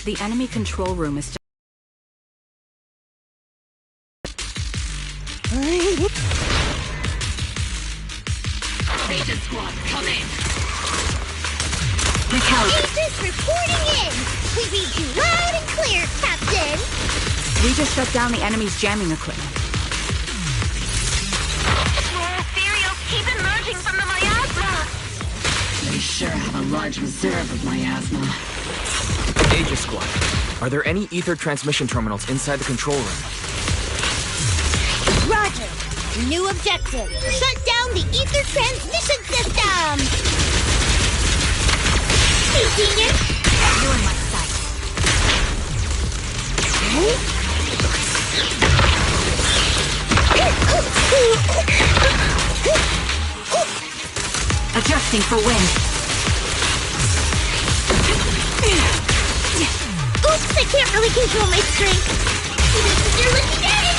The enemy control room is... Agent squad, come in! Agents reporting in! We read you loud and clear, Captain! We just shut down the enemy's jamming equipment. Cereals keep emerging from the miasma! They sure have a large reserve of miasma. Aegis Squad, are there any ether transmission terminals inside the control room? Roger! New objective! Shut down the ether transmission system! Hey, genius! You're in my sight. Adjusting for wind. Oops, I can't really control my strength. You're looking at it!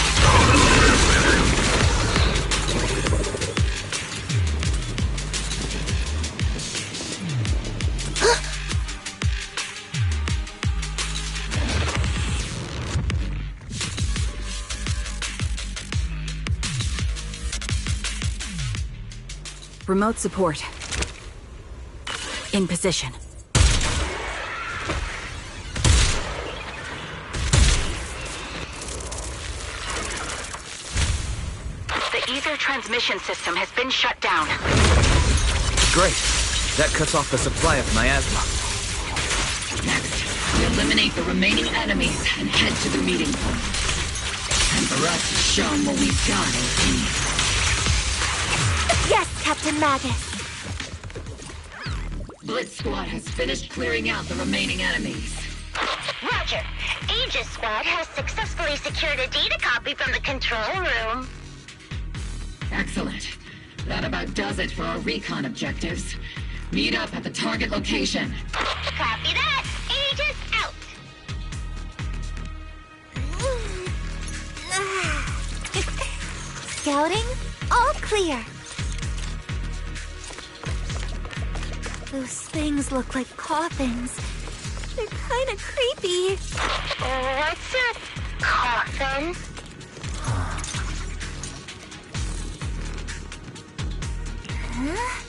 Remote support. In position. The ether transmission system has been shut down. Great. That cuts off the supply of miasma. Next, we eliminate the remaining enemies and head to the meeting point. And for us to show them what we've got, LP. Yes, Captain Magus! Blitz Squad has finished clearing out the remaining enemies. Roger. Aegis Squad has successfully secured a data copy from the control room. Excellent. That about does it for our recon objectives. Meet up at the target location. Copy that. Aegis out. Scouting? All clear. Those things look like coffins. They're kind of creepy. What's a coffin? Huh?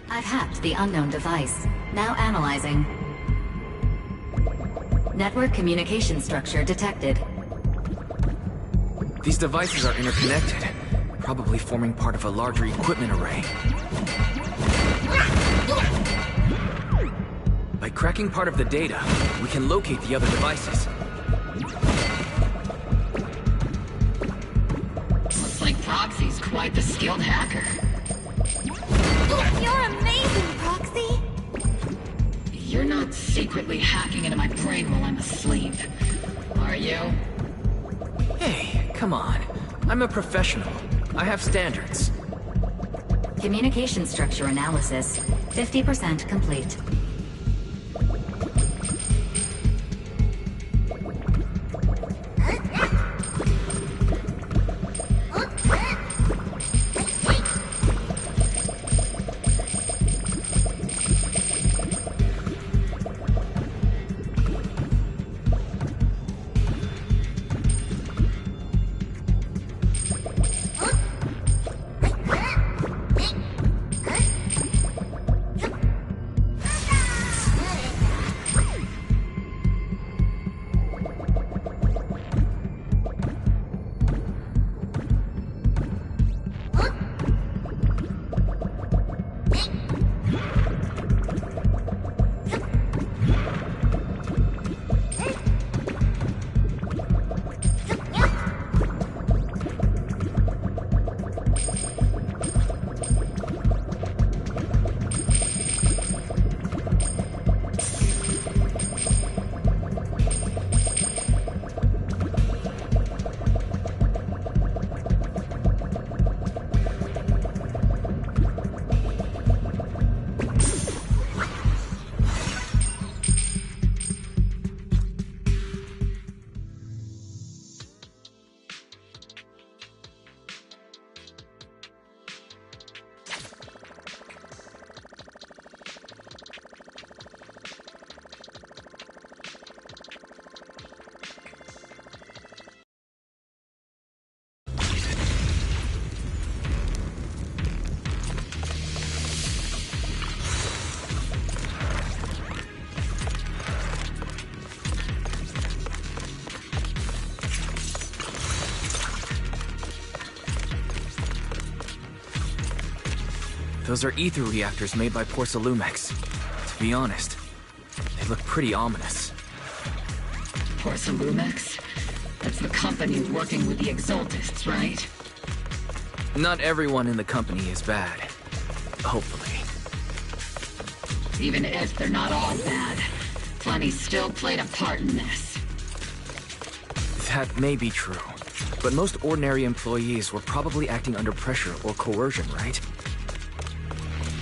I've hacked the unknown device. Now analyzing. Network communication structure detected. These devices are interconnected, probably forming part of a larger equipment array. By cracking part of the data, we can locate the other devices. Looks like Proxy's quite the skilled hacker. You're amazing, Proxy! You're not secretly hacking into my brain while I'm asleep, are you? Hey, come on. I'm a professional. I have standards. Communication structure analysis. 50% complete. Those are ether reactors made by Porcelumex. To be honest, they look pretty ominous. Porcelumex? That's the company working with the Exaltists, right? Not everyone in the company is bad. Hopefully. Even if they're not all bad, plenty still played a part in this. That may be true, but most ordinary employees were probably acting under pressure or coercion, right?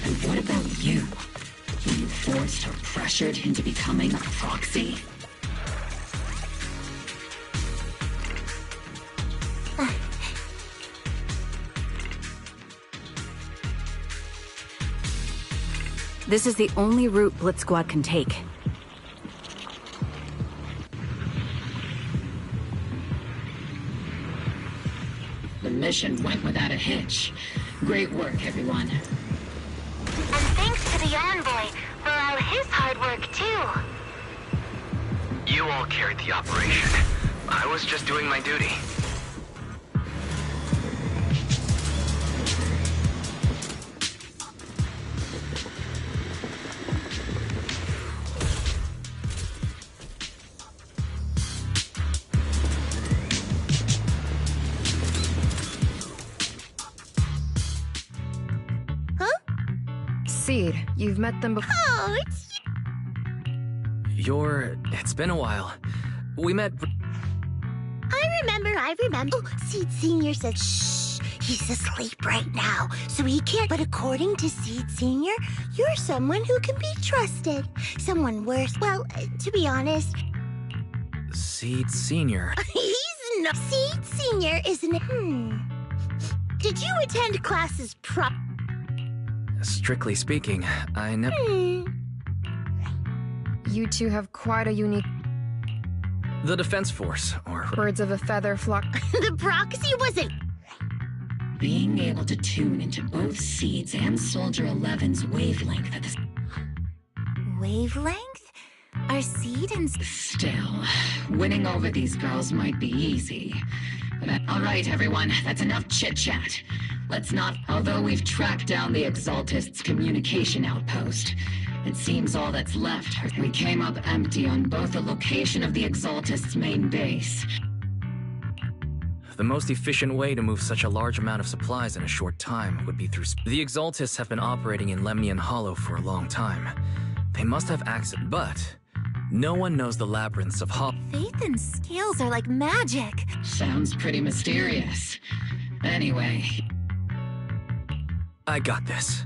And what about you? Were you forced or pressured into becoming a proxy? This is the only route Blitz Squad can take. The mission went without a hitch. Great work, everyone. And thanks to the Envoy for all his hard work, too. You all carried the operation. I was just doing my duty. Seed, you've met them before. Oh, it's... It's been a while. We met... I remember. Oh, Seed Senior said, shh, he's asleep right now, so he can't. But according to Seed Senior, you're someone who can be trusted. Someone worse. Well, to be honest, Seed Senior. he's not. Seed Senior isn't. Did you attend classes Strictly speaking, I never... You two have quite a unique The Defense Force, or... birds of a feather flock. The proxy wasn't. Being able to tune into both Seeds and Soldier 11's wavelength at the... Wavelength? Are Seed and... Still, winning over these girls might be easy. But all right, everyone, that's enough chit-chat. Let's not... Although we've tracked down the Exaltists' communication outpost, it seems all that's left. We came up empty on both the location of the Exaltists' main base. The most efficient way to move such a large amount of supplies in a short time would be through... The Exaltists have been operating in Lemnian Hollow for a long time. They must have access, but... No one knows the labyrinths of Hollow. Faith and scales are like magic. Sounds pretty mysterious. Anyway... I got this.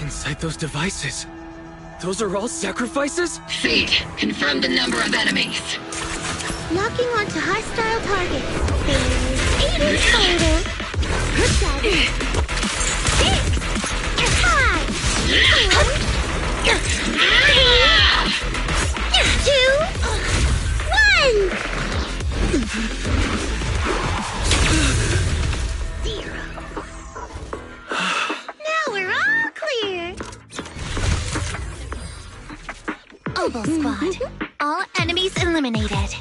Inside those devices, those are all sacrifices? Seed, confirm the number of enemies. Locking onto hostile targets. There's 8 in total. Good job. 6. 5. 4. 2. 1. 0. Now we're all clear. Oval Squad. All enemies eliminated.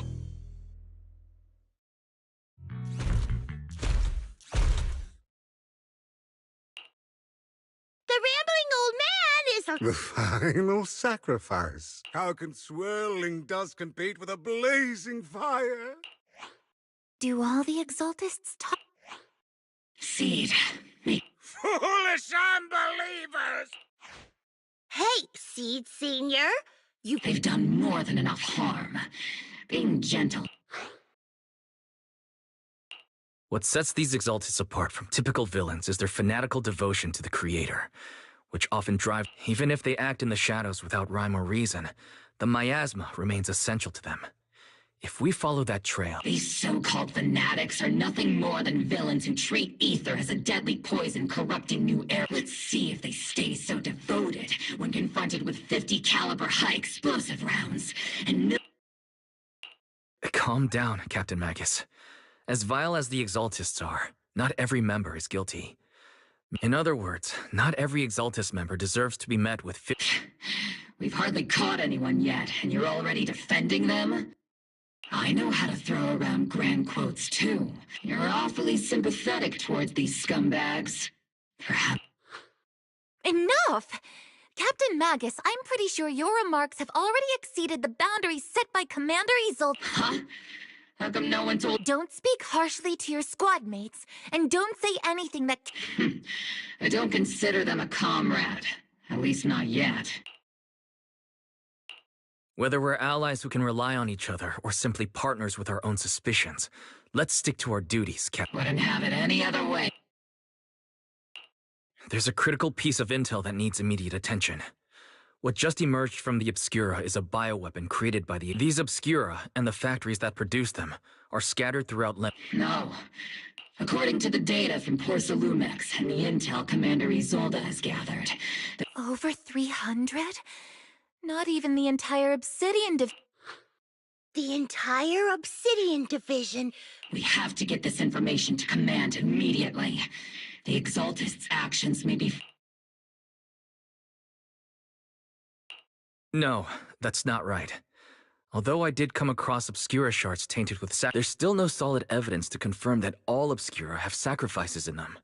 The rambling old man is a... The final sacrifice. How can swirling dust compete with a blazing fire? Do all the Exaltists talk? Seed, Foolish unbelievers! Hey, Seed Senior. they've done more than enough harm. Being gentle. What sets these Exaltists apart from typical villains is their fanatical devotion to the Creator, which often drives... Even if they act in the shadows without rhyme or reason, the miasma remains essential to them. If we follow that trail... These so-called fanatics are nothing more than villains who treat ether as a deadly poison corrupting new air. Let's see if they stay so devoted when confronted with 50 caliber high explosive rounds and... Calm down, Captain Magus. As vile as the Exaltists are, not every member is guilty. In other words, not every Exaltist member deserves to be met with... We've hardly caught anyone yet, and you're already defending them? I know how to throw around grand quotes, too. You're awfully sympathetic towards these scumbags. Perhaps... Enough! Captain Magus, I'm pretty sure your remarks have already exceeded the boundaries set by Commander Isolde. Huh? How come no one told... Don't speak harshly to your squad mates, and don't say anything that... I don't consider them a comrade. At least not yet. Whether we're allies who can rely on each other or simply partners with our own suspicions, let's stick to our duties, Captain. Wouldn't have it any other way. There's a critical piece of intel that needs immediate attention. What just emerged from the Obscura is a bioweapon created by These Obscura and the factories that produce them are scattered throughout No. According to the data from Porcelumex and the intel Commander Isolde has gathered... Over 300? Not even the entire Obsidian The entire Obsidian Division? We have to get this information to Command immediately. The Exaltists' actions may be... No, that's not right. Although I did come across Obscura shards tainted with there's still no solid evidence to confirm that all Obscura have sacrifices in them.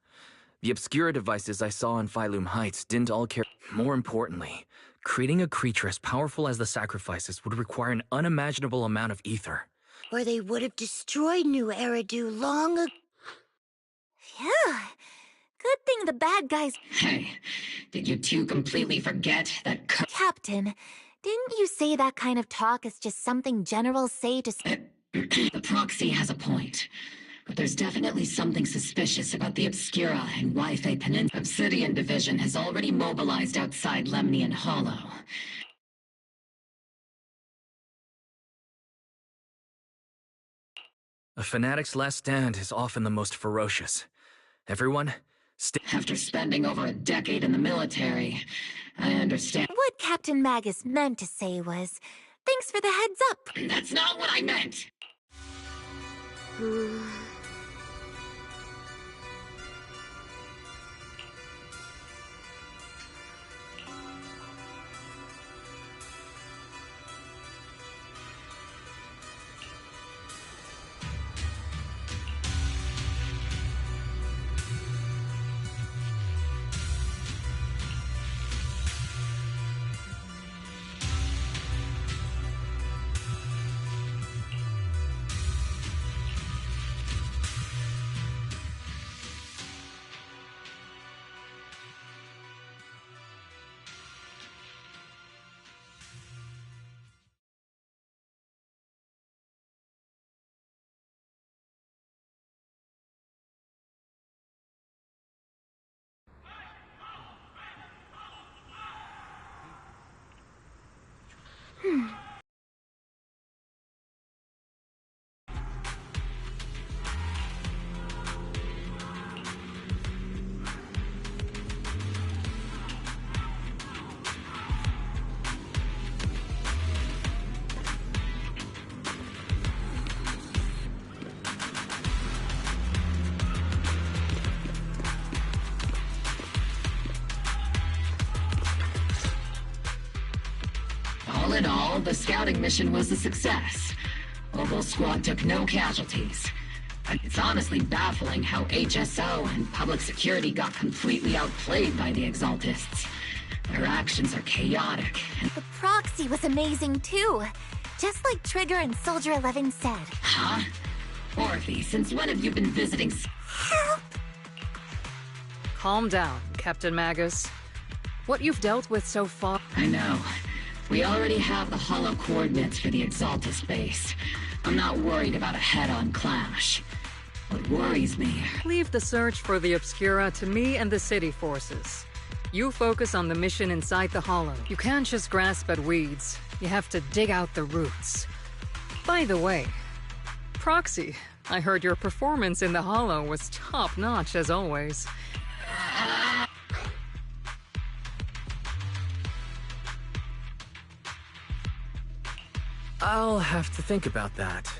The Obscura devices I saw in Phylum Heights didn't all care. More importantly, creating a creature as powerful as the sacrifices would require an unimaginable amount of ether. Or they would have destroyed New Eridu long ago. Yeah. Good thing the bad guys... Hey, did you two completely forget that... Captain, didn't you say that kind of talk is just something generals say to... The proxy has a point. But there's definitely something suspicious about the Obscura and Wi-Fi Peninsula. Obsidian Division has already mobilized outside Lemnian Hollow. A fanatic's last stand is often the most ferocious. Everyone... After spending over a decade in the military, I understand. What Captain Magus meant to say was, thanks for the heads up. That's not what I meant! All in all, the scouting mission was a success. Oval Squad took no casualties. And it's honestly baffling how HSO and public security got completely outplayed by the Exaltists. Their actions are chaotic. The proxy was amazing too. Just like Trigger and Soldier 11 said. Huh? Orphe, since when have you been visiting... Help! Calm down, Captain Magus. What you've dealt with so far... I know. We already have the hollow coordinates for the Exaltist base. I'm not worried about a head-on clash. What worries me... Leave the search for the Obscura to me and the city forces. You focus on the mission inside the hollow. You can't just grasp at weeds. You have to dig out the roots. By the way, Proxy, I heard your performance in the hollow was top-notch as always. I'll have to think about that.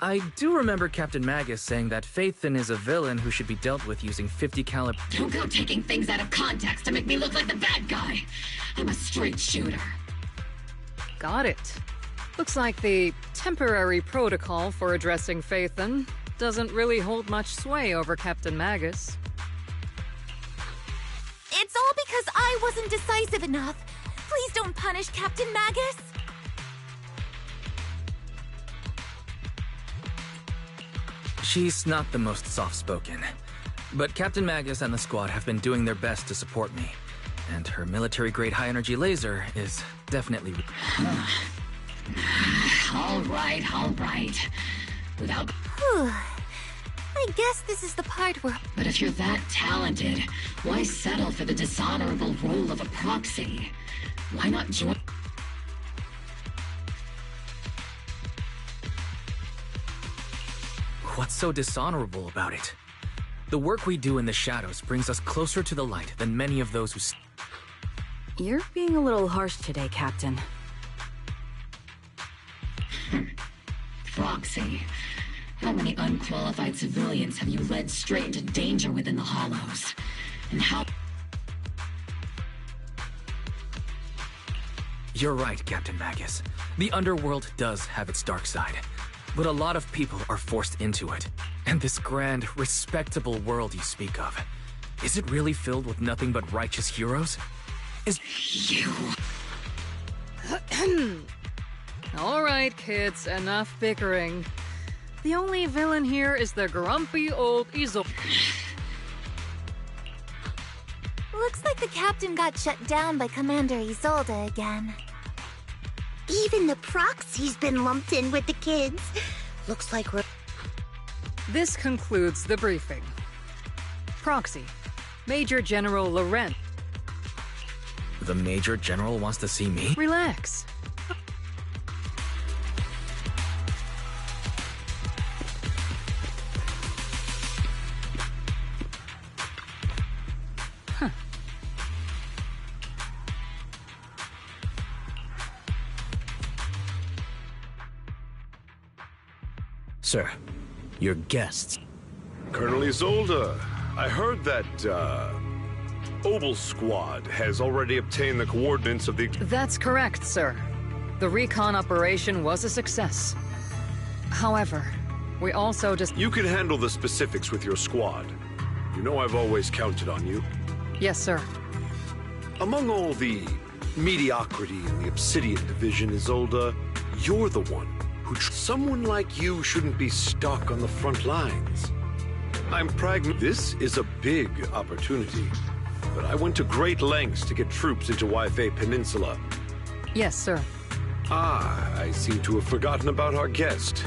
I do remember Captain Magus saying that Phaethon is a villain who should be dealt with using 50 caliber... Don't go taking things out of context to make me look like the bad guy. I'm a straight shooter. Got it. Looks like the temporary protocol for addressing Phaethon doesn't really hold much sway over Captain Magus. It's all because I wasn't decisive enough. Please don't punish Captain Magus. She's not the most soft-spoken, but Captain Magus and the squad have been doing their best to support me, and her military-grade high-energy laser is definitely... All right. Without... Whew. I guess this is the part where... But if you're that talented, why settle for the dishonorable role of a proxy? Why not join... What's so dishonorable about it? The work we do in the shadows brings us closer to the light than many of those who... You're being a little harsh today, Captain. Proxy. How many unqualified civilians have you led straight into danger within the Hollows? And how... You're right, Captain Magus. The underworld does have its dark side, but a lot of people are forced into it. And this grand, respectable world you speak of, is it really filled with nothing but righteous heroes? You... All right, kids, enough bickering. The only villain here is the grumpy old Iso. Looks like the captain got shut down by Commander Isolde again. Even the proxy's been lumped in with the kids. Looks like we're... This concludes the briefing. Proxy, Major General Laurent. The Major General wants to see me? Relax. Sir, your guests. Colonel Isolde, I heard that, Obel Squad has already obtained the coordinates of the... That's correct, sir. The recon operation was a success. However, we also just... You can handle the specifics with your squad. You know I've always counted on you. Yes, sir. Among all the mediocrity in the Obsidian Division, Isolde, you're the one who... Someone like you shouldn't be stuck on the front lines. I'm pragmatic. This is a big opportunity, but I went to great lengths to get troops into Wi-Fi Peninsula. Yes, sir. Ah, I seem to have forgotten about our guest.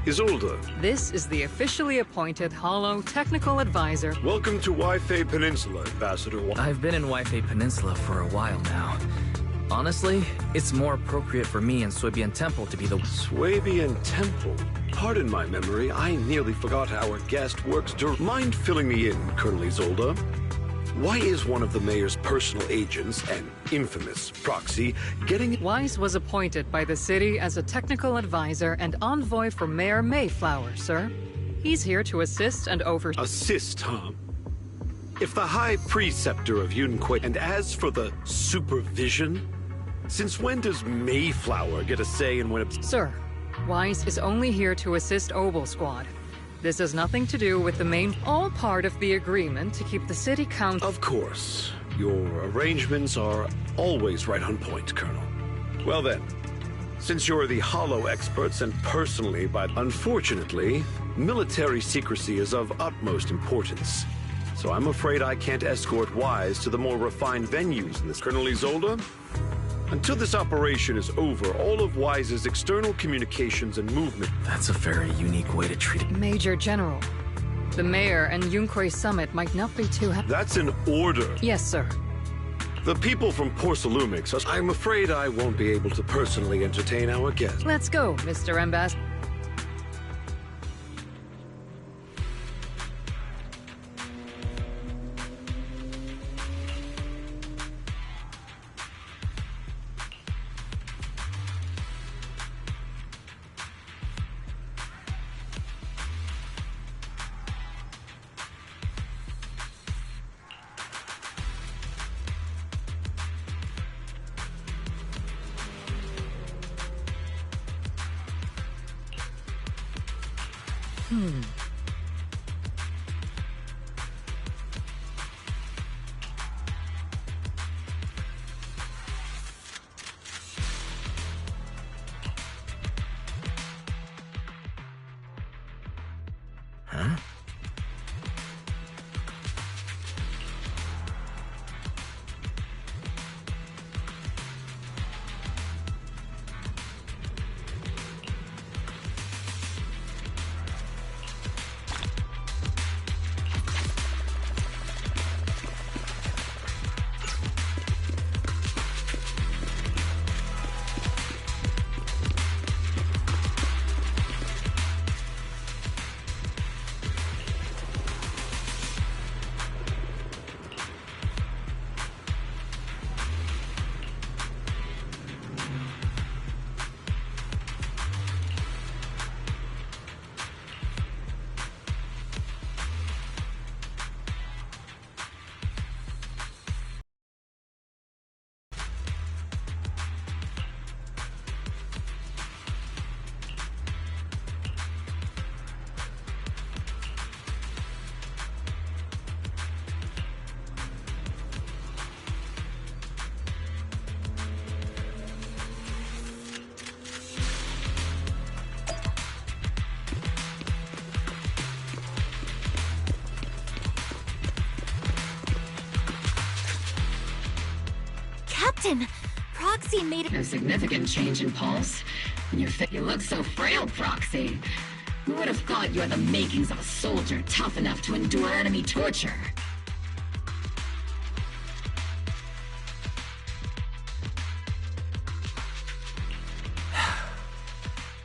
Isolde. This is the officially appointed Hollow Technical Advisor. Welcome to Wi-Fi Peninsula, Ambassador. I've been in Wi-Fi Peninsula for a while now. Honestly, it's more appropriate for me and Swabian Temple to be the... Swabian Temple? Pardon my memory, I nearly forgot how our guest works. Mind filling me in, Colonel Isolde? Why is one of the mayor's personal agents, an infamous proxy, getting... Weiss was appointed by the city as a technical advisor and envoy for Mayor Mayflower, sir. He's here to assist and oversee... Assist, huh? If the High Preceptor of Yunque... And as for the supervision? Since when does Mayflower get a say in when... Sir, Weiss is only here to assist Obel Squad. This has nothing to do with the main... All part of the agreement to keep the city count... Of course. Your arrangements are always right on point, Colonel. Well then, since you're the Hollow experts and personally, but unfortunately, military secrecy is of utmost importance. So I'm afraid I can't escort Wise to the more refined venues in this. Colonel Isolde? Until this operation is over, all of Wise's external communications and movement... That's a very unique way to treat it. Major General, the mayor and Yunque Summit might not be too happy. That's an order. Yes, sir. The people from Porcelumix, I'm afraid I won't be able to personally entertain our guests. Let's go, Mr. Ambassador. Huh? Captain, Proxy made No significant change in pulse. And you look so frail, Proxy. Who would have thought you had the makings of a soldier tough enough to endure enemy torture?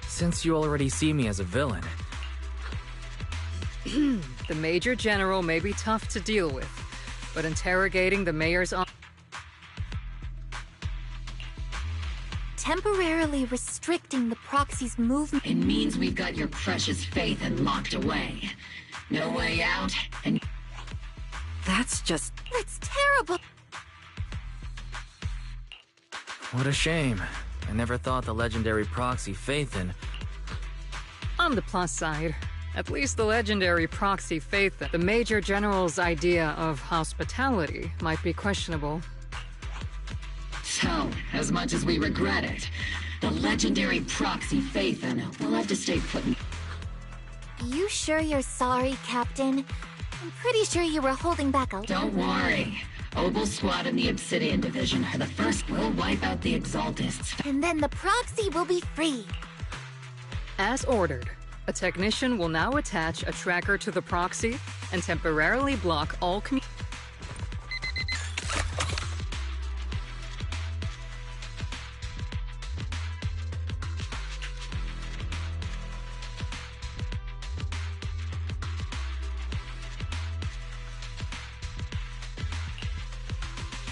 Since you already see me as a villain, The Major General may be tough to deal with, but interrogating the mayor's temporarily restricting the Proxy's movement. It means we've got your precious faith and locked away. No way out, and That's just... That's terrible. what a shame. I never thought the legendary proxy Faithin. On the plus side, at least the legendary proxy Faithin, the Major General's idea of hospitality might be questionable. so, as much as we regret it, the legendary proxy Faithin will have to stay put in. You sure you're sorry, Captain? I'm pretty sure you were holding back a... Don't worry. Obel Squad and the Obsidian Division are the first. We'll wipe out the Exaltists. And then the Proxy will be free. As ordered, a technician will now attach a tracker to the proxy and temporarily block all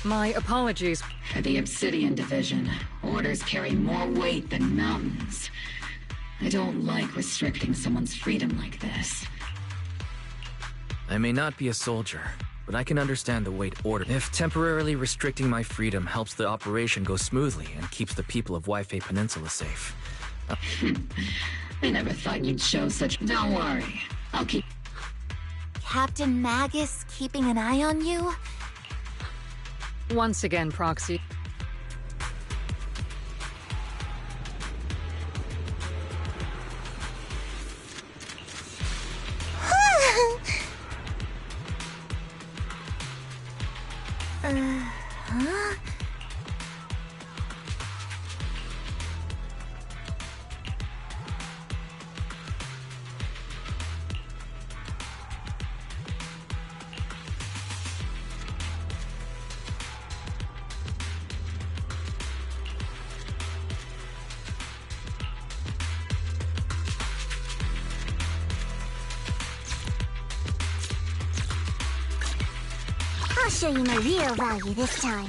My apologies. For the Obsidian Division, orders carry more weight than mountains. I don't like restricting someone's freedom like this. I may not be a soldier, but I can understand the weight order. If temporarily restricting my freedom helps the operation go smoothly and keeps the people of Waifei Peninsula safe. I never thought you'd show such... Don't worry. I'll keep... Captain Magus keeping an eye on you? Once again, Proxy. Huh? I'll show you my real value this time.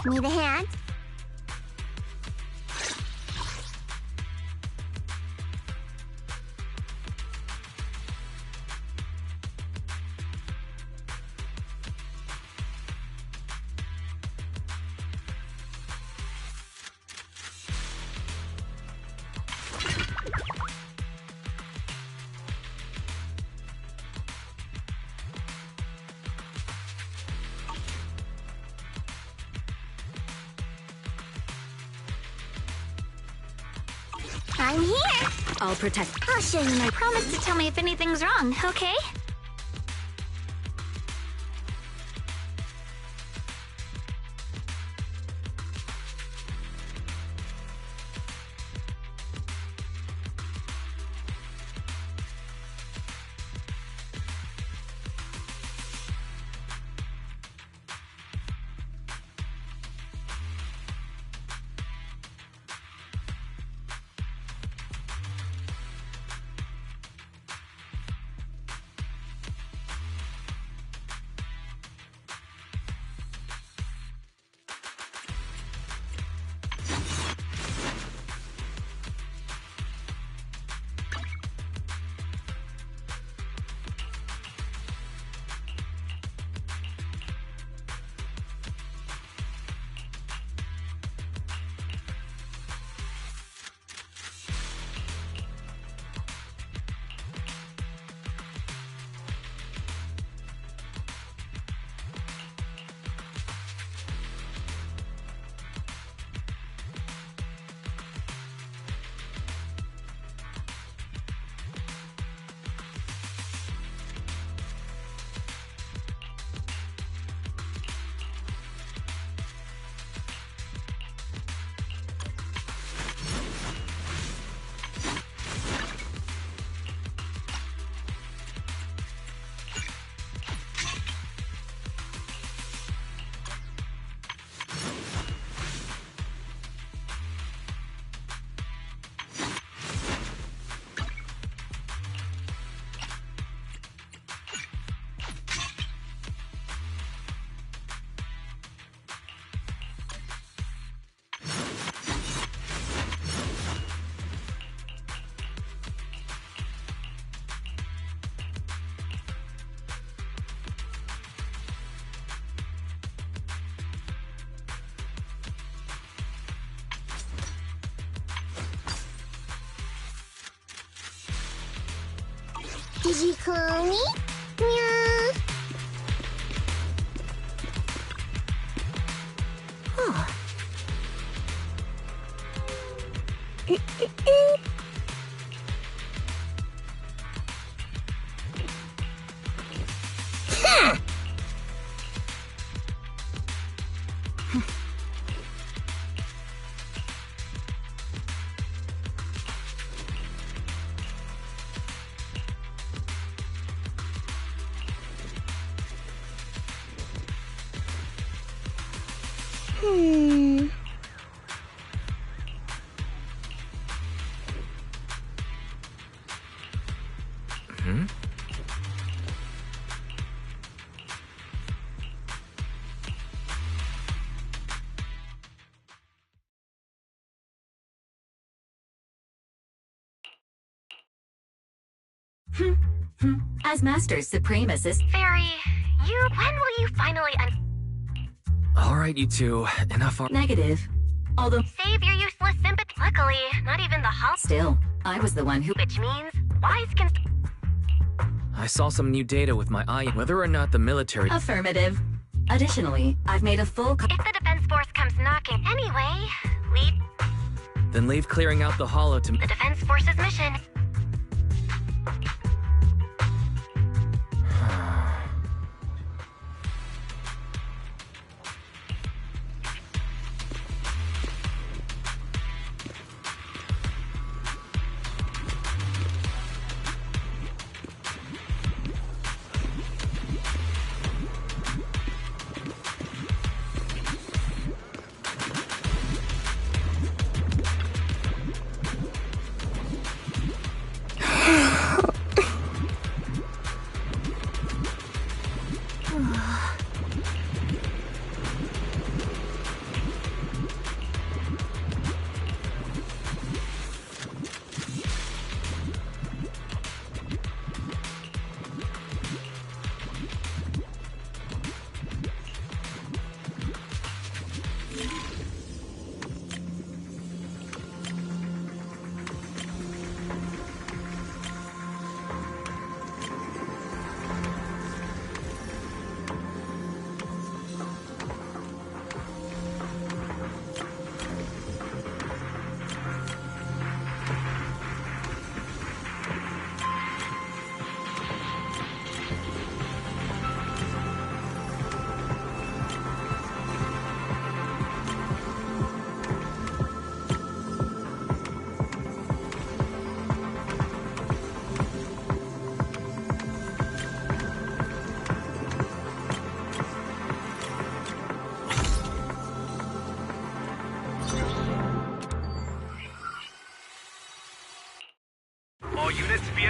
Need a hand? I'm here. I'll protect. I'll show you my Promise to tell me if anything's wrong, okay? Did you call me? Meow. Oh. Ha! As Master Supreme Assist. Fairy, when will you finally Alright, you two. Enough. Negative. Although, save your useless sympathy? Luckily, not even the still, I was the one who. which means wise can. I saw some new data with my eye. Whether or not the military. Affirmative. Additionally, I've made a full. If the defense force comes knocking anyway, leave Then leave clearing out the hollow to. the defense force's mission.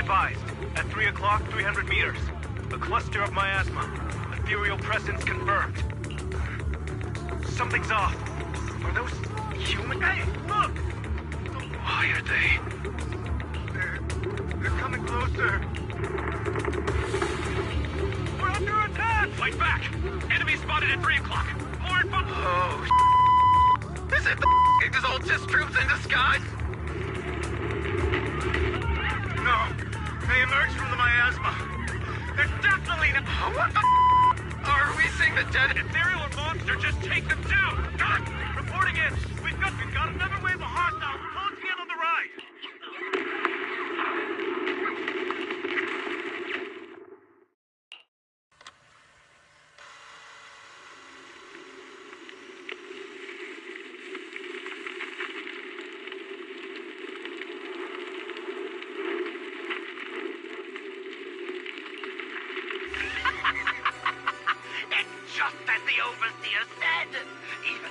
advised. At 3 o'clock, 300 meters. A cluster of miasma. Ethereal presence confirmed. Something's off. Are those human? Hey, look! Why are they? They're coming closer. We're under attack! Fight back! Enemy spotted at 3 o'clock. More info. Oh, is it the Exaltis troops in disguise? No. They emerged from the miasma. They're definitely not. What the are we seeing the dead ethereal monster? Just take them down! Reporting in. We've got another wave of hostiles closing in on the right.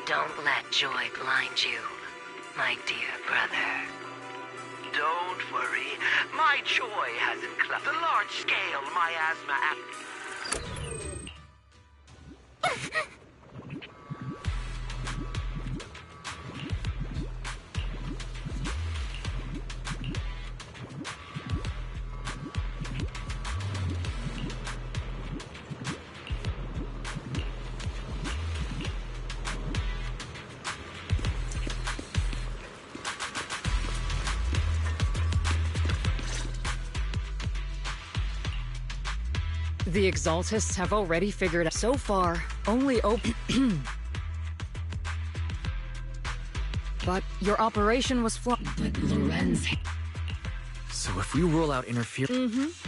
Don't let joy blind you, my dear brother. Don't worry. My joy hasn't clubbed the large-scale miasma The Exaltists have already figured out so far, only But your operation was flawed. But Lorenz... So if we rule out interference...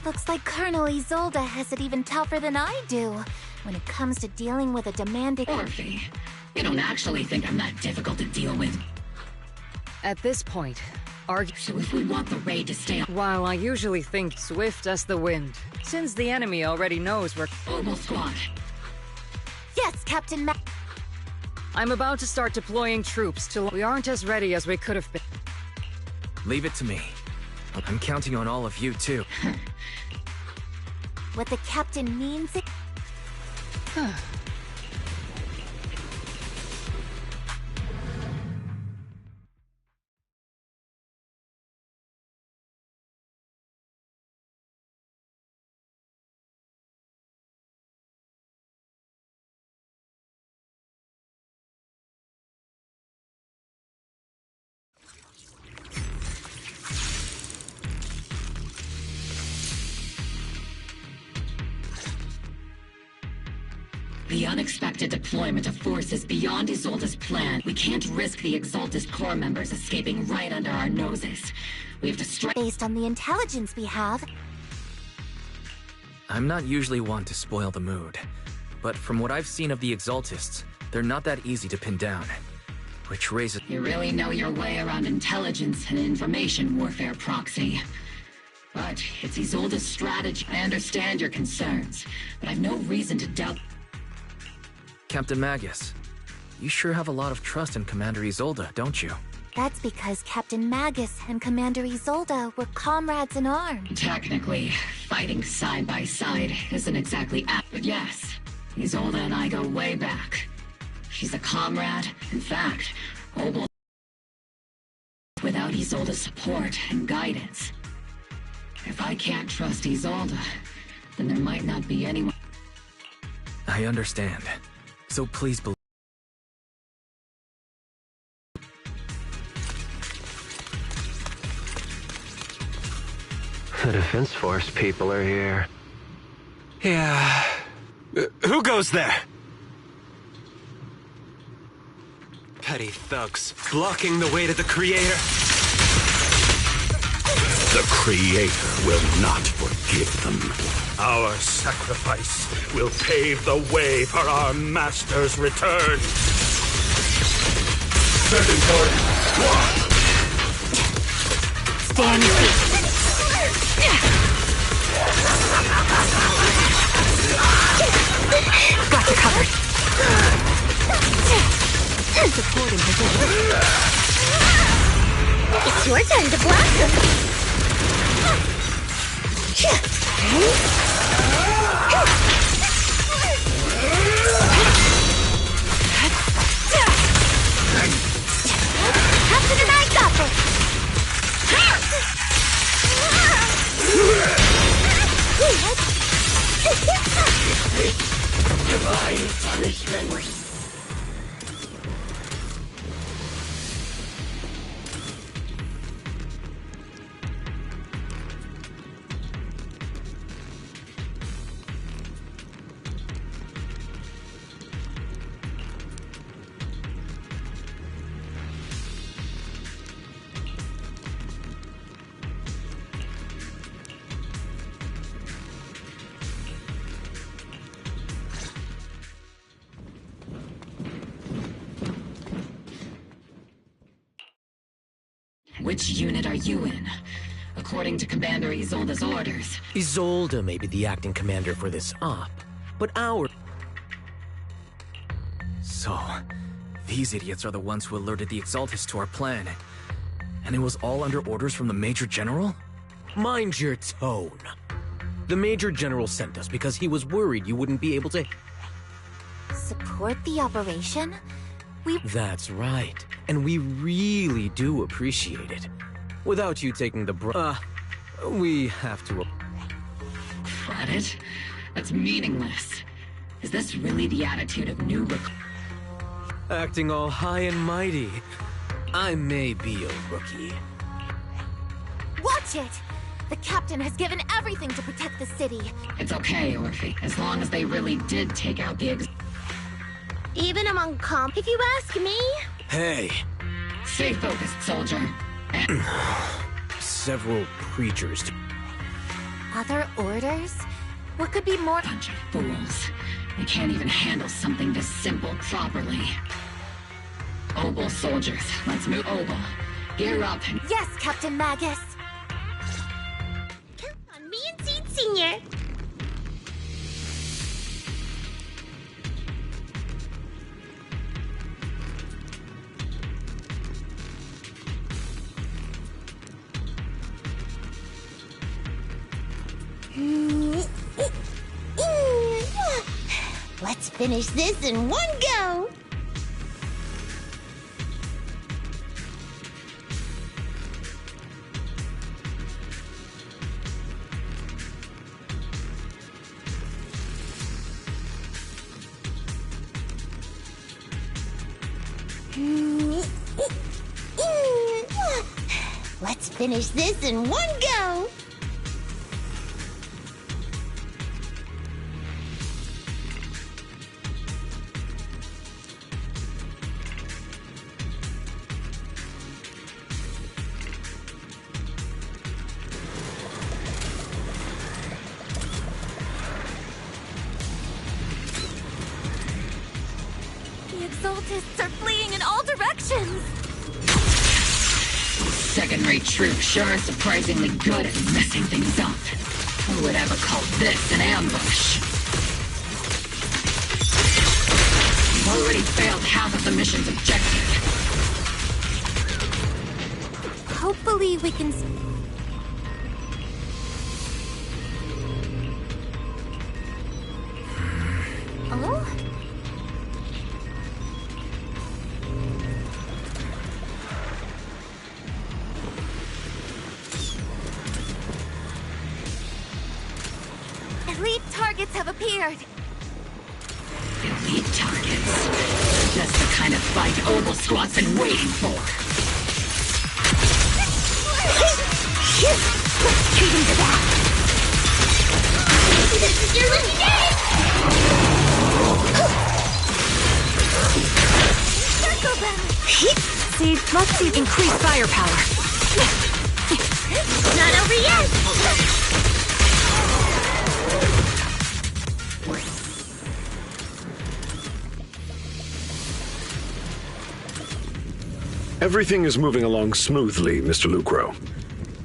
Looks like Colonel Isolde has it even tougher than I do when it comes to dealing with a demanding... Orphe, you don't actually think I'm that difficult to deal with. At this point, So if we want the raid to stay on... While I usually think swift as the wind, since the enemy already knows we're... Mobile squad. Yes, Captain Ma... I'm about to start deploying troops till we aren't as ready as we could have been. Leave it to me. I'm counting on all of you, too. What the captain means it... The unexpected deployment of forces beyond Isolde's plan. We can't risk the Exaltist Corps members escaping right under our noses. We have to strike... Based on the intelligence we have... I'm not usually one to spoil the mood, but from what I've seen of the Exaltists, they're not that easy to pin down. Which raises... You really know your way around intelligence and information warfare, Proxy. But it's Isolde's strategy. I understand your concerns, but I've no reason to doubt... Captain Magus, you sure have a lot of trust in Commander Isolde, don't you? That's because Captain Magus and Commander Isolde were comrades in arms. Technically, fighting side by side isn't exactly but yes, Isolde and I go way back. She's a comrade. In fact, Obel... Without Isolde's support and guidance. If I can't trust Isolde, then there might not be anyone... I understand. So please believe... The Defense Force people are here. Yeah. Who goes there? Petty thugs, blocking the way to the Creator. The Creator will not forgive them. Our sacrifice will pave the way for our master's return. Second party, one. Stay on your feet. Got you covered. Supporting position. It's your turn to blast them. Captain and I got this! Divine punishment! Which unit are you in? According to Commander Isolde's orders. Isolde may be the acting commander for this op, but our... So, these idiots are the ones who alerted the Exaltists to our plan. And it was all under orders from the Major General? Mind your tone. The Major General sent us because he was worried you wouldn't be able to... Support the operation? That's right. And we really do appreciate it. Without you taking the we have to... Credit? That's meaningless. Is this really the attitude of new Acting all high and mighty. I may be a rookie. Watch it! The captain has given everything to protect the city. It's okay, Orphe. As long as they really did take out the Even among comp, if you ask me. Hey. Stay focused, soldier. Several creatures. Other orders? What could be more? Bunch of fools. They can't even handle something this simple properly. Obel soldiers, let's move. Obel, gear up and... Yes, Captain Magus. Come on, me and Seed Senior. Let's finish this in one go! Let's finish this in one go! Exaltists are fleeing in all directions! Second-rate troops sure are surprisingly good at messing things up. Who would ever call this an ambush? We've already failed half of the mission's objective. Hopefully we can... Oh? Elite targets have appeared. Elite targets. Just the kind of fight Obel Squad's been waiting for. Treat him to that! This is your lucky day! Circle them! Seed, let's see increased firepower. Not over yet! Everything is moving along smoothly, Mr. Lucro.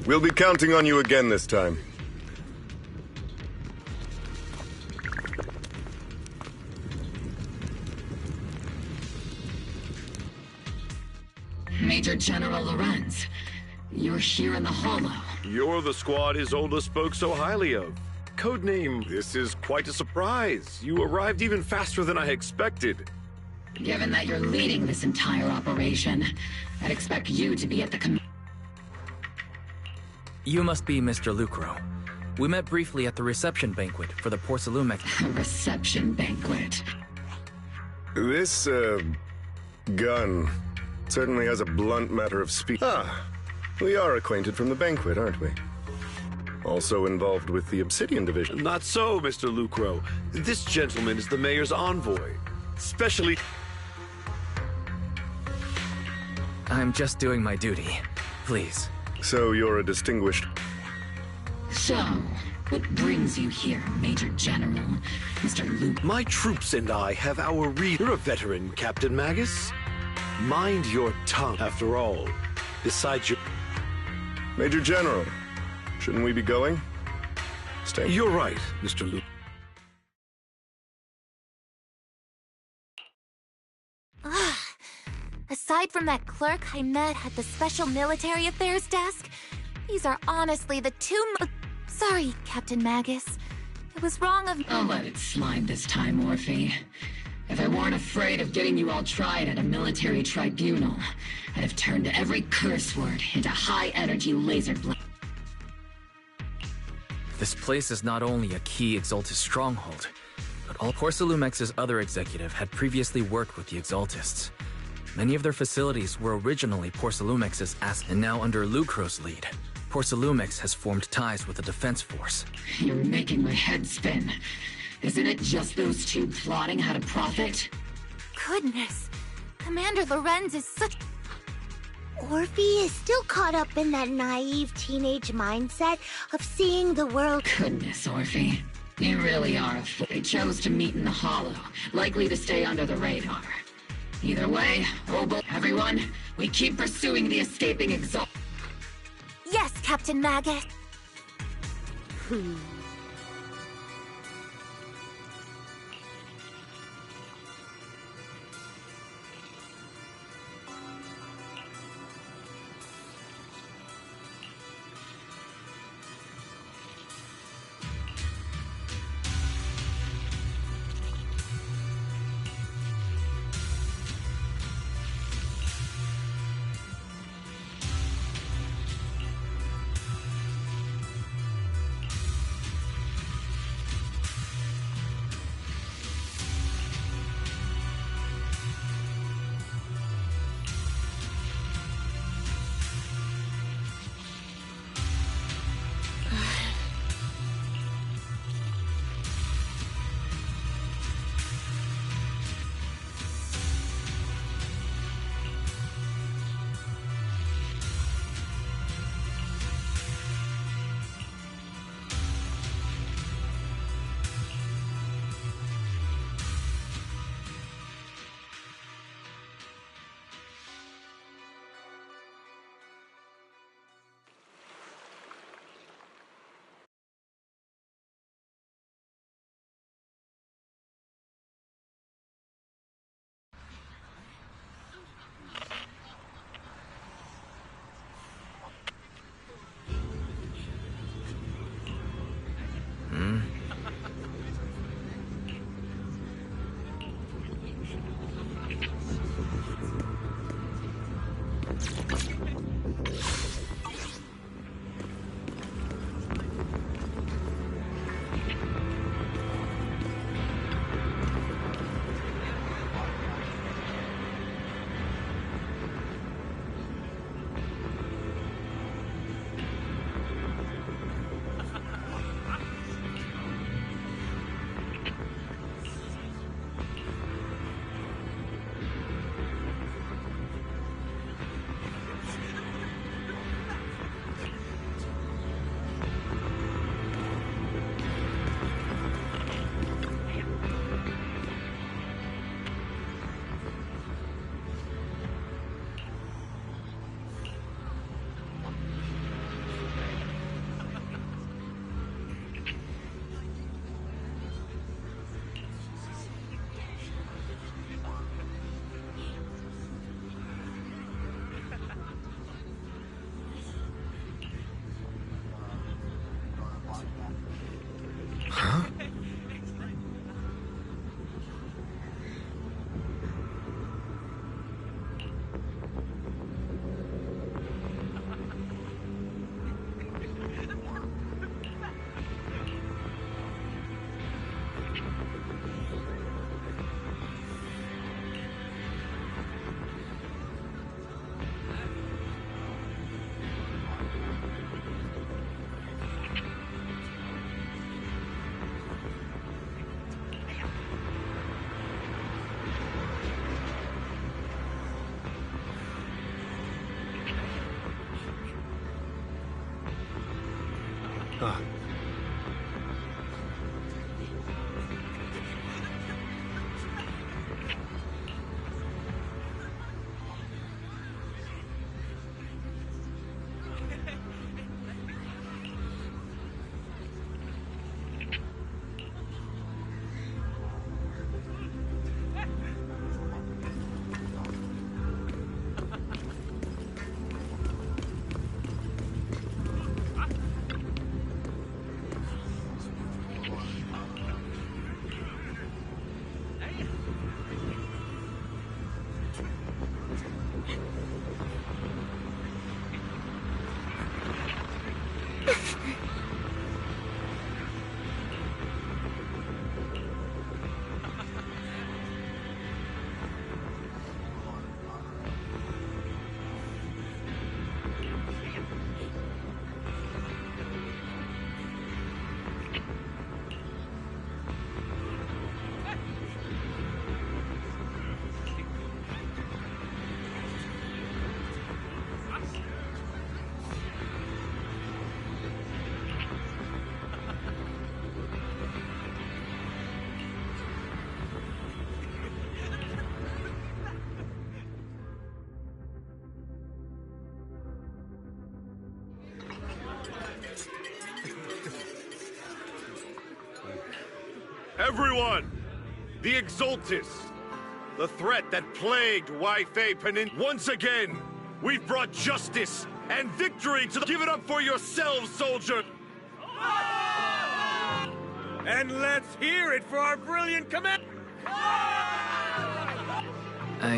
We'll be counting on you again this time. Major General Lorenz, you're here in the Hollow. You're the squad Isolde spoke so highly of. Codename, this is quite a surprise. You arrived even faster than I expected. Given that you're leading this entire operation, I'd expect you to be at the You must be Mr. Lucro. We met briefly at the reception banquet for the Porcelumex. reception banquet. This, gun certainly has a blunt matter of speech. Ah, we are acquainted from the banquet, aren't we? Also involved with the Obsidian Division. Not so, Mr. Lucro. This gentleman is the mayor's envoy. Specially... I'm just doing my duty. Please. So you're a distinguished... So, what brings you here, Major General, Mr. Luke? My troops and I have our You're a veteran, Captain Magus. Mind your tongue, after all. Besides your... Major General, shouldn't we be going? Stay. You're right, Mr. Luke. Aside from that clerk I met at the Special Military Affairs desk, these are honestly the two Sorry, Captain Magus. It was wrong of- I'll let it slide this time, Orphe. If I weren't afraid of getting you all tried at a military tribunal, I'd have turned every curse word into high-energy laser blast. This place is not only a key Exaltist stronghold, but all Porcelumex's other executive had previously worked with the Exaltists. Many of their facilities were originally Porcelumex's and now under Lucro's lead. Porcelumex has formed ties with the defense force. You're making my head spin. Isn't it just those two plotting how to profit? Goodness. Commander Lorenz is such... Orphe is still caught up in that naive teenage mindset of seeing the world. Goodness, Orphe. You really are a fool. They chose to meet in the Hollow, likely to stay under the radar. Either way, everyone, we keep pursuing the escaping Exalt. Yes, Captain Magus. Everyone! The Exaltis! The threat that plagued Wi-Fi Peninsula. Once again, we've brought justice and victory to the... Give it up for yourselves, soldier! And let's hear it for our brilliant command! I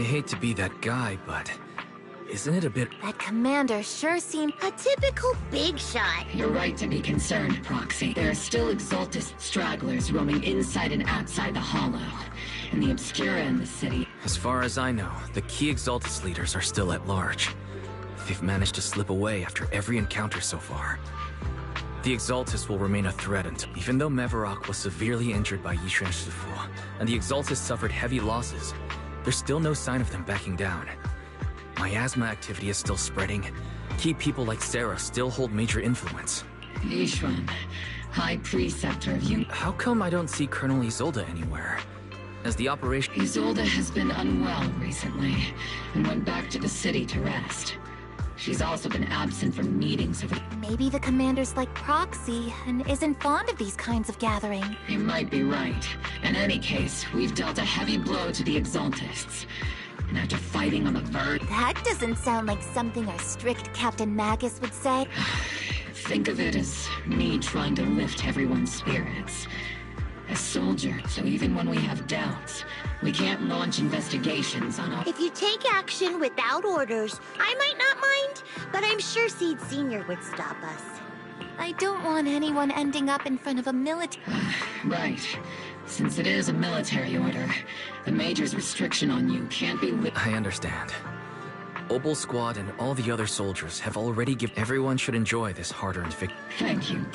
hate to be that guy, but isn't it a bit... That commander sure seemed a typical big shot. You're right to be concerned, Proxy. There are still Exaltist stragglers roaming inside and outside the Hollow, and the Obscura in the city. As far as I know, the key Exaltus leaders are still at large. They've managed to slip away after every encounter so far. The Exaltus will remain a threat until... Even though Mevarok was severely injured by Stelssv, and the Exaltus suffered heavy losses, there's still no sign of them backing down. Miasma activity is still spreading. Key people like Sarah still hold major influence. Ishwan, High Preceptor of How come I don't see Colonel Isolde anywhere? As the operation... Isolde has been unwell recently, and went back to the city to rest. She's also been absent from meetings of... Maybe the commander's like Proxy, and isn't fond of these kinds of gatherings. You might be right. In any case, we've dealt a heavy blow to the Exaltists. And after fighting on the verge... That doesn't sound like something our strict Captain Magus would say. Think of it as me trying to lift everyone's spirits. As soldier, so even when we have doubts, we can't launch investigations on our... If you take action without orders, I might not mind, but I'm sure Seed Sr. would stop us. I don't want anyone ending up in front of a military... Right. Since it is a military order, the Major's restriction on you can't be... I understand. Opal Squad and all the other soldiers have already given... Everyone should enjoy this hard-earned victory. Thank you.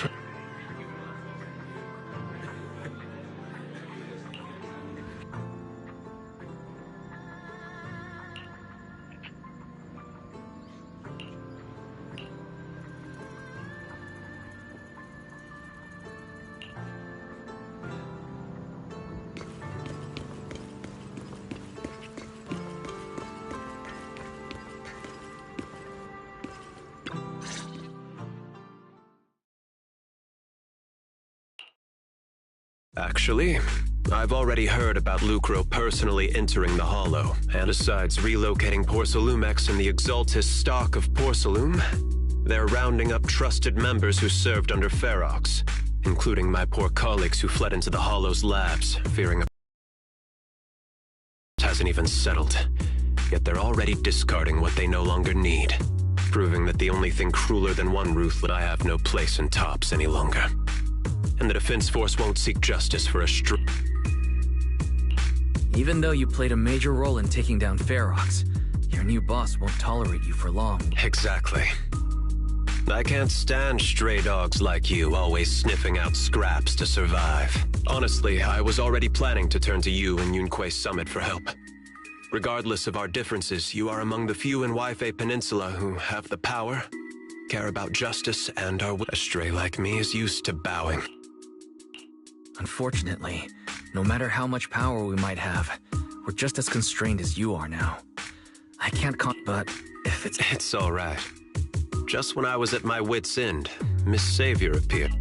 Actually, I've already heard about Lucro personally entering the Hollow, and besides relocating Porcelumex and the Exaltis stock of Porcelum, they're rounding up trusted members who served under Ferox, including my poor colleagues who fled into the Hollow's labs, fearing hasn't even settled. Yet they're already discarding what they no longer need, proving that the only thing crueler than one ruthless I have no place in Tops any longer. And the Defense Force won't seek justice for a Even though you played a major role in taking down Ferox, your new boss won't tolerate you for long. Exactly. I can't stand stray dogs like you always sniffing out scraps to survive. Honestly, I was already planning to turn to you and Yunque Summit for help. Regardless of our differences, you are among the few in Wi-Fi Peninsula who have the power care about justice and are a stray like me is used to bowing. Unfortunately, no matter how much power we might have, we're just as constrained as you are now. I can't but if It's all right. Just when I was at my wit's end, Miss Savior appeared.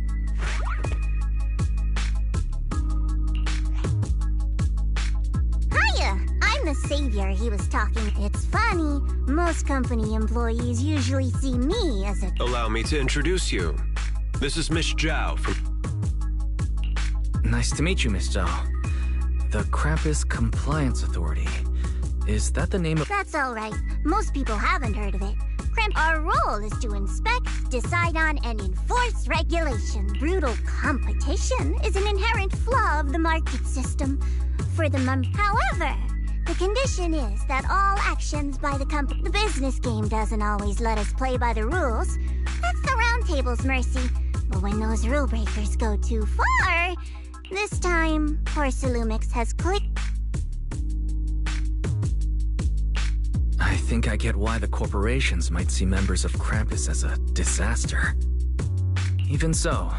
Hiya! I'm the savior he was talking. It's funny, most company employees usually see me as a... Allow me to introduce you. This is Miss Zhao from... Nice to meet you, Miss Zhao. The Krampus Compliance Authority. Is that the name of... That's alright. Most people haven't heard of it. Our role is to inspect, decide on, and enforce regulation. Brutal competition is an inherent flaw of the market system. For the However, the condition is that all actions by the company... The business game doesn't always let us play by the rules. That's the Round Table's mercy. But when those rule breakers go too far... This time, Porcelumix has clicked... I think I get why the corporations might see members of Krampus as a disaster. Even so,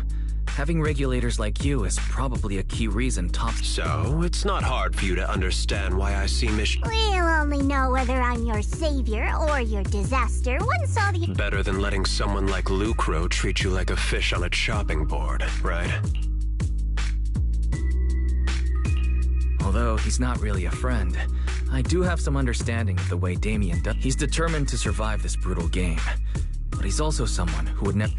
having regulators like you is probably a key reason So, it's not hard for you to understand why I see We'll only know whether I'm your savior or your disaster once all the... Better than letting someone like Lucro treat you like a fish on a chopping board, right? Although he's not really a friend, I do have some understanding of the way Damien does. He's determined to survive this brutal game, but he's also someone who would never...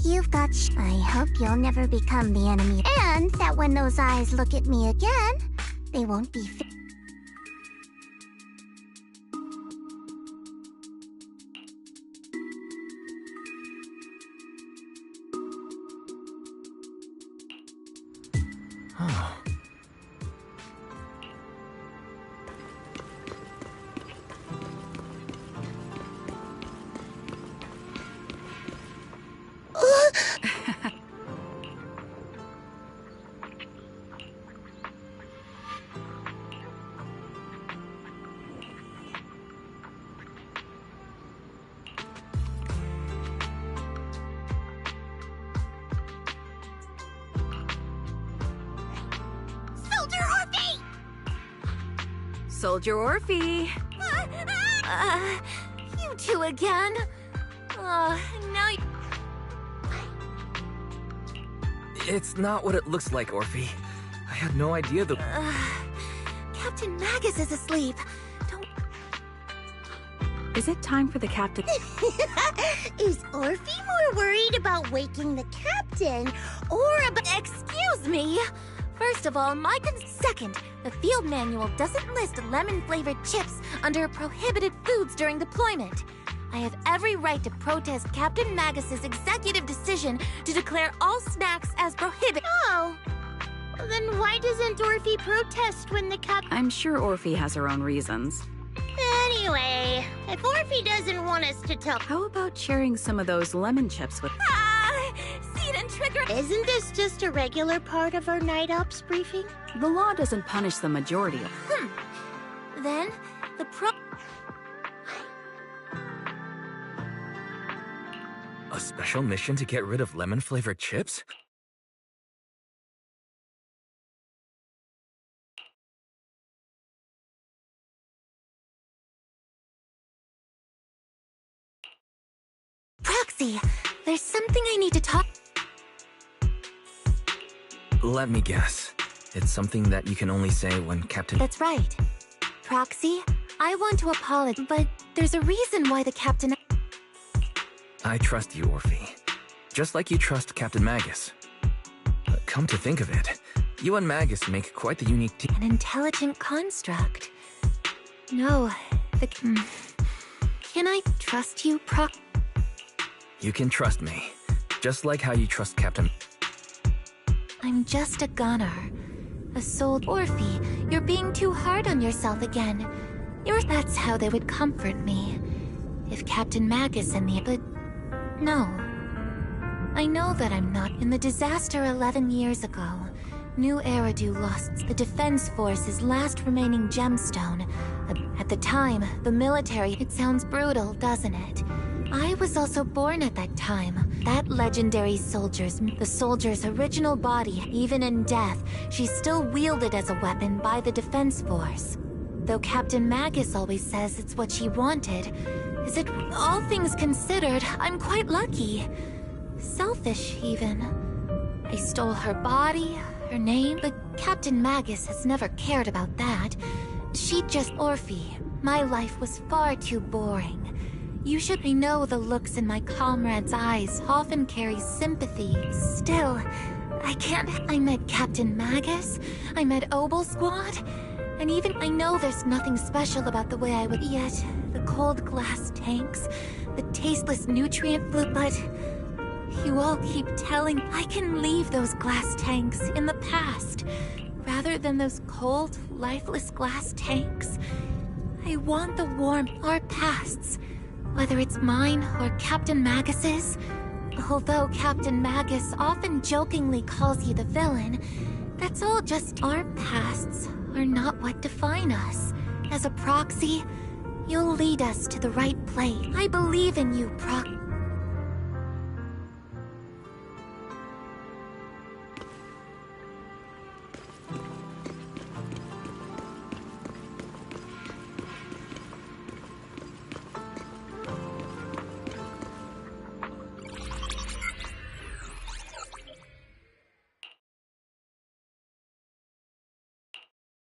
You've got I hope you'll never become the enemy. And that when those eyes look at me again, they won't be... Oh. Soldier Orphe! You two again? Now It's not what it looks like, Orphe. I had no idea the... Captain Magus is asleep. Don't... Is it time for the captain? Is Orphe more worried about waking the captain or about... Excuse me! First of all, Second, the field manual doesn't list lemon-flavored chips under prohibited foods during deployment. I have every right to protest Captain Magus's executive decision to declare all snacks as prohibited. Oh, then why doesn't Orphe protest when the I'm sure Orphe has her own reasons. Anyway, if Orphe doesn't want us to tell... How about sharing some of those lemon chips with... Seed and trigger... Isn't this just a regular part of our night ops briefing? The law doesn't punish the majority of... Then, the A special mission to get rid of lemon-flavored chips? Proxy, there's something I need to talk... Let me guess. It's something that you can only say when Captain... That's right. Proxy, I want to apologize, but there's a reason why the captain... I trust you, Orphe. Just like you trust Captain Magus. Come to think of it, you and Magus make quite the unique team. An intelligent construct. No, Can I trust you, You can trust me. Just like how you trust Captain... I'm just a gunner. A soul... Orphe, you're being too hard on yourself again. That's how they would comfort me. If Captain Magus and the... But... No. I know that I'm not. In the disaster 11 years ago, New Eridu lost the Defense Force's last remaining gemstone. At the time, the military... It sounds brutal, doesn't it? I was also born at that time. That legendary the soldier's original body, even in death, she's still wielded as a weapon by the Defense Force. Though Captain Magus always says it's what she wanted. All things considered, I'm quite lucky. Selfish, even. I stole her body, her name, but Captain Magus has never cared about that. She just Orphe. My life was far too boring. You should know the looks in my comrades' eyes often carry sympathy. Still, I can't. I met Captain Magus, I met Obel Squad, and even I know there's nothing special about the way I would yet. The cold glass tanks, the tasteless nutrient flute, but you all keep telling I can leave those glass tanks in the past, rather than those cold, lifeless glass tanks. I want the warmth, our pasts, whether it's mine or Captain Magus's. Although Captain Magus often jokingly calls you the villain, that's all just our pasts are not what define us. As a proxy, you'll lead us to the right place. I believe in you,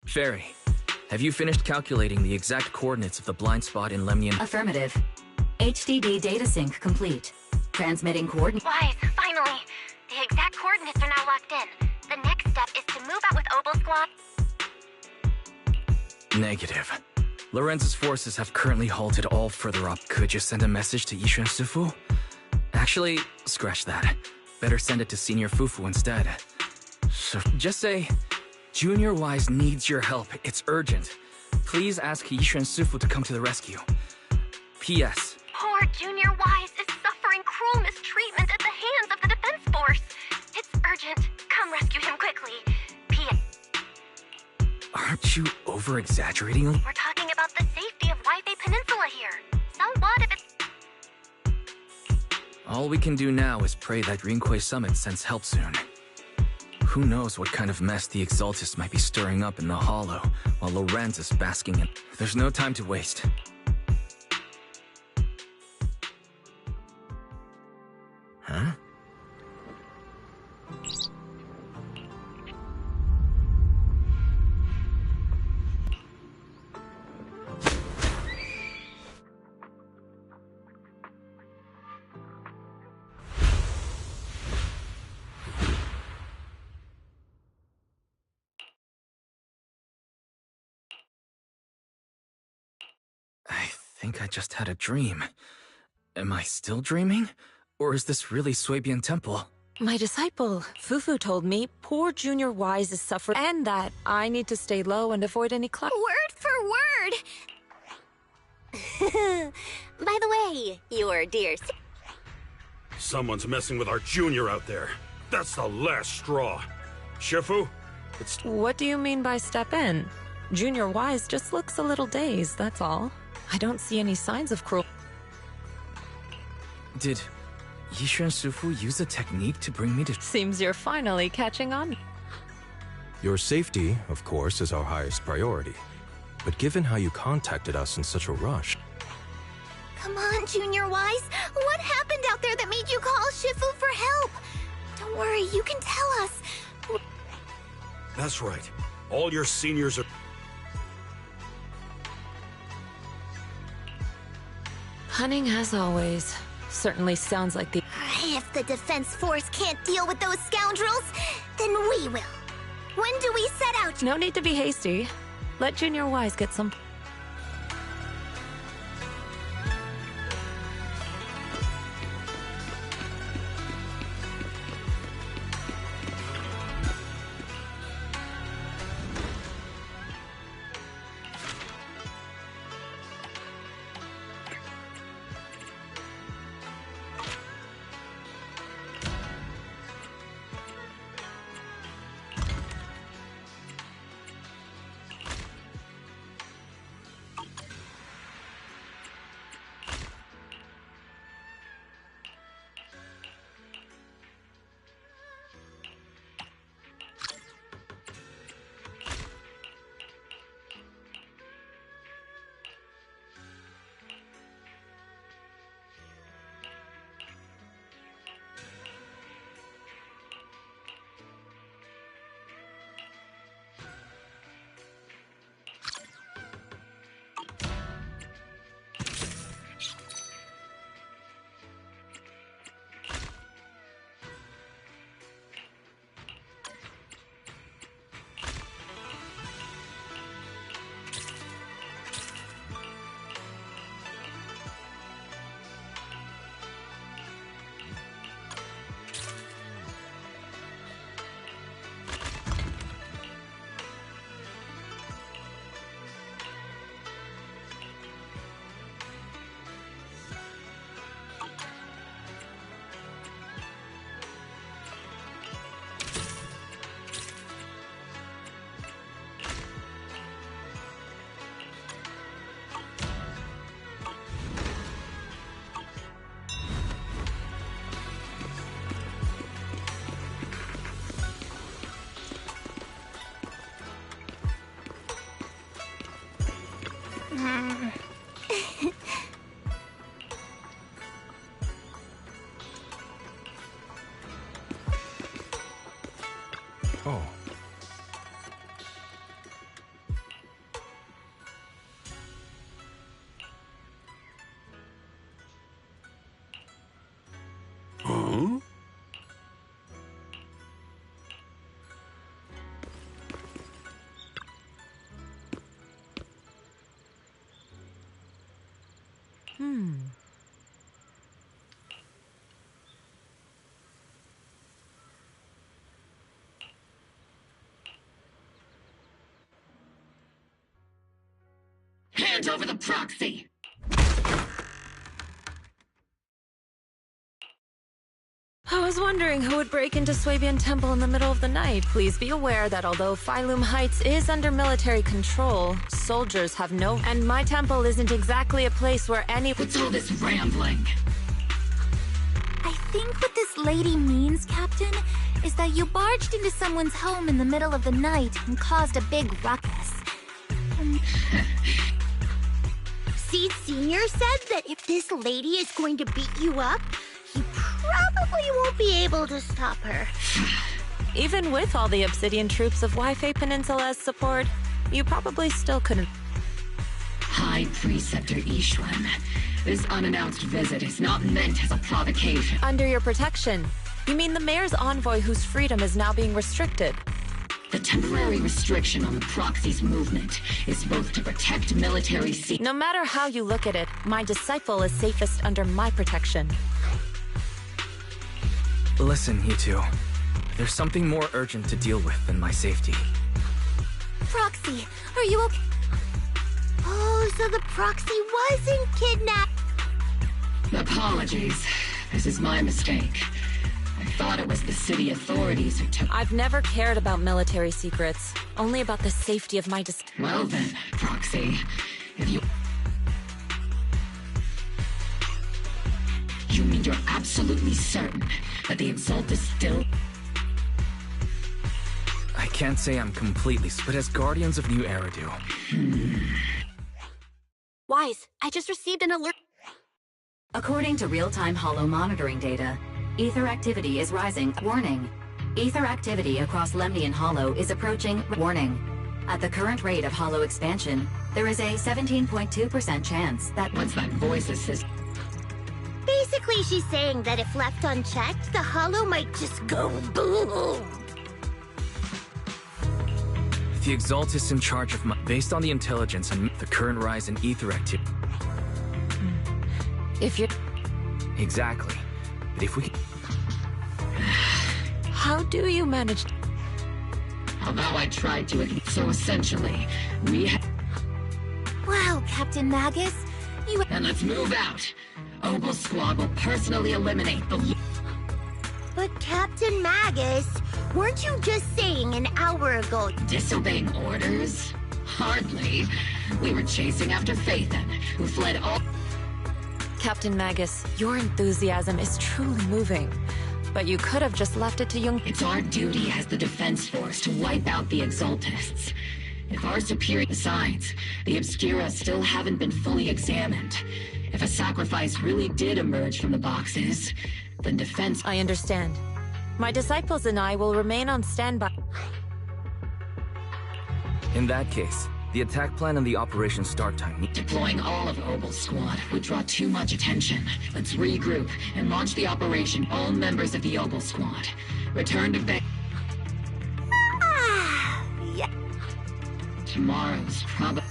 Fairy, have you finished calculating the exact coordinates of the blind spot in Lemnian? Affirmative. HDD data sync complete. Transmitting coordinates. Wise, finally! The exact coordinates are now locked in. The next step is to move out with Obel Squad. Negative. Lorenz's forces have currently halted all further up. Could you send a message to Yishuan Sufu? Actually, scratch that. Better send it to Senior Fufu instead. So just say, Junior Wise needs your help. It's urgent. Please ask Yishuan Sufu to come to the rescue. P.S. Poor Junior Wise is suffering cruel mistreatment at the hands of the Defense Force. It's urgent. Come rescue him quickly. P.S. Aren't you over-exaggerating? We're talking about the safety of Waifei Peninsula here. So what if it's... All we can do now is pray that Rinquei Summit sends help soon. Who knows what kind of mess the Exaltists might be stirring up in the Hollow, while Lorenz is basking in... There's no time to waste. Huh? I think I just had a dream. Am I still dreaming? Or is this really Suibian Temple? My disciple, Fufu, told me poor Junior Wise is suffering and that I need to stay low and avoid any Word for word! By the way, your dear... Someone's messing with our Junior out there. That's the last straw. Shifu, it's... What do you mean by step in? Junior Wise just looks a little dazed, that's all. I don't see any signs of cruel... Did Yishuan Sufu use a technique to bring me to... Seems you're finally catching on. Your safety, of course, is our highest priority. But given how you contacted us in such a rush... Come on, Junior Wise. What happened out there that made you call Shifu for help? Don't worry, you can tell us. That's right. All your seniors are... Cunning as always. Certainly sounds like the... If the Defense Force can't deal with those scoundrels, then we will. When do we set out? No need to be hasty. Let Junior Wise get some... Hand over the proxy! I was wondering who would break into Swabian Temple in the middle of the night. Please be aware that although Phylum Heights is under military control, soldiers have no... And my temple isn't exactly a place where any... What's all this rambling? I think what this lady means, Captain, is that you barged into someone's home in the middle of the night and caused a big ruckus. Seed Sr. said that if this lady is going to beat you up, he probably won't be able to stop her. Even with all the Obsidian troops of Wi-Fi Peninsula's support, you probably still couldn't... High Preceptor Ishwan, this unannounced visit is not meant as a provocation. Under your protection? You mean the mayor's envoy whose freedom is now being restricted? The temporary restriction on the proxy's movement is both to protect military No matter how you look at it, my disciple is safest under my protection. Listen, you two. There's something more urgent to deal with than my safety. Proxy, are you okay? Oh, so the proxy wasn't kidnapped. Apologies. This is my mistake. I thought it was the city authorities who took... I've never cared about military secrets. Only about the safety of my Well then, Proxy. If you... You mean you're absolutely certain that the Exalt is still... I can't say I'm completely, but as Guardians of New Eridu... Wise, I just received an alert. According to real-time holo monitoring data, ether activity is rising. Warning. Ether activity across Lemnian Hollow is approaching. Warning. At the current rate of holo expansion, there is a 17.2% chance that... What's that voice assist? Basically, she's saying that if left unchecked, the hollow might just go boom. The Exalt is in charge of based on the intelligence and the current rise in ether activity. If you... Exactly. But if we... How do you manage... Although I tried to... So essentially, we have... Wow, Captain Magus, you... And let's move out. Obel Squad will personally eliminate the... But Captain Magus, weren't you just saying an hour ago... Disobeying orders? Hardly. We were chasing after Phaethon, who fled all... Captain Magus, your enthusiasm is truly moving. But you could have just left it to young... It's our duty as the Defense Force to wipe out the Exaltists. If our superior... Besides, the Obscura still haven't been fully examined. If a sacrifice really did emerge from the boxes, then defense... I understand. My disciples and I will remain on standby. In that case, the attack plan and the operation start time... Deploying all of Obel's squad would draw too much attention. Let's regroup and launch the operation. All members of the Obel squad, return to base. Yeah. Tomorrow's probably...